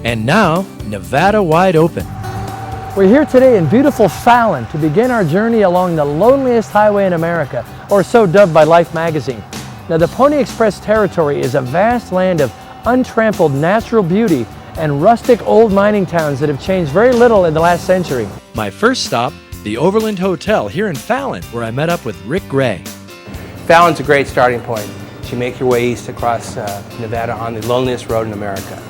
And now, Nevada wide open. We're here today in beautiful Fallon to begin our journey along the loneliest highway in America, or so dubbed by Life magazine. Now, the Pony Express territory is a vast land of untrampled natural beauty and rustic old mining towns that have changed very little in the last century. My first stop, the Overland Hotel here in Fallon, where I met up with Rick Gray. Fallon's a great starting point as you make your way east across Nevada on the loneliest road in America.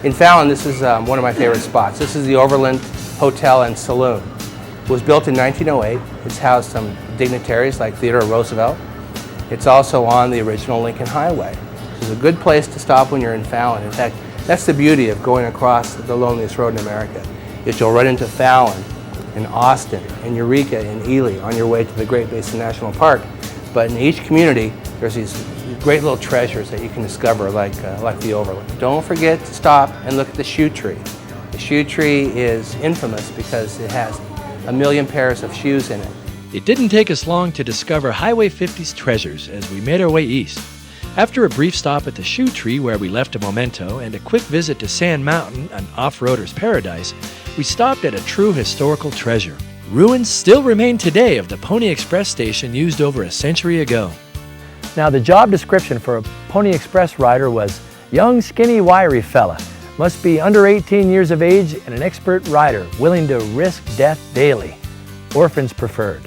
In Fallon, this is one of my favorite spots. This is the Overland Hotel and Saloon. It was built in 1908. It's housed some dignitaries like Theodore Roosevelt. It's also on the original Lincoln Highway. It's a good place to stop when you're in Fallon. In fact, that's the beauty of going across the loneliest road in America, is you'll run into Fallon, in Austin, in Eureka, in Ely, on your way to the Great Basin National Park. But in each community, there's these great little treasures that you can discover, like the Overland. Don't forget to stop and look at the shoe tree. The shoe tree is infamous because it has 1 million pairs of shoes in it. It didn't take us long to discover Highway 50's treasures as we made our way east. After a brief stop at the shoe tree where we left a memento and a quick visit to Sand Mountain, an off-roader's paradise, we stopped at a true historical treasure. Ruins still remain today of the Pony Express station used over a century ago. Now, the job description for a Pony Express rider was young, skinny, wiry fella. Must be under 18 years of age and an expert rider, willing to risk death daily. Orphans preferred.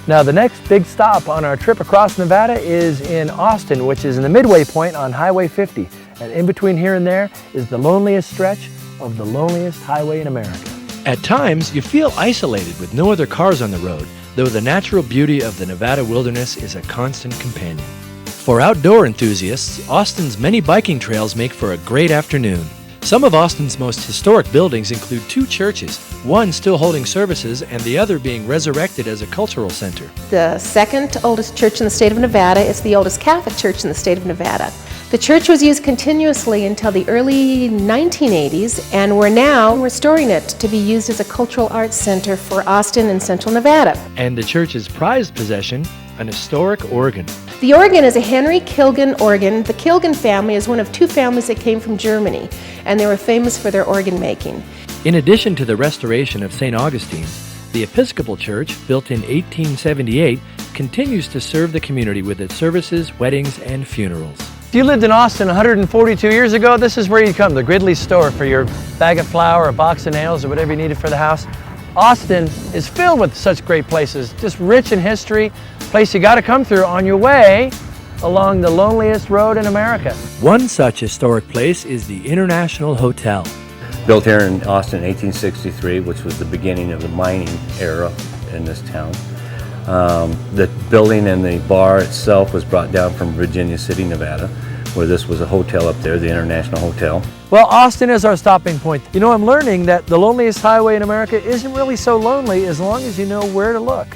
Now, the next big stop on our trip across Nevada is in Austin, which is in the midway point on Highway 50. And in between here and there is the loneliest stretch of the loneliest highway in America. At times, you feel isolated with no other cars on the road, though the natural beauty of the Nevada wilderness is a constant companion. For outdoor enthusiasts, Austin's many biking trails make for a great afternoon. Some of Austin's most historic buildings include 2 churches, one still holding services and the other being resurrected as a cultural center. The second oldest church in the state of Nevada is the oldest Catholic church in the state of Nevada. The church was used continuously until the early 1980s, and we're now restoring it to be used as a cultural arts center for Austin and Central Nevada. And the church's prized possession, an historic organ. The organ is a Henry Kilgan organ. The Kilgan family is one of 2 families that came from Germany, and they were famous for their organ making. In addition to the restoration of St. Augustine's, the Episcopal Church, built in 1878, continues to serve the community with its services, weddings, and funerals. If you lived in Austin 142 years ago, this is where you come, the Gridley store for your bag of flour, a box of nails, or whatever you needed for the house. Austin is filled with such great places, just rich in history, place you got to come through on your way along the loneliest road in America. One such historic place is the International Hotel. Built here in Austin in 1863, which was the beginning of the mining era in this town. The building and the bar itself was brought down from Virginia City, Nevada, where this was a hotel up there, the International Hotel. Well, Austin is our stopping point. You know, I'm learning that the loneliest highway in America isn't really so lonely as long as you know where to look.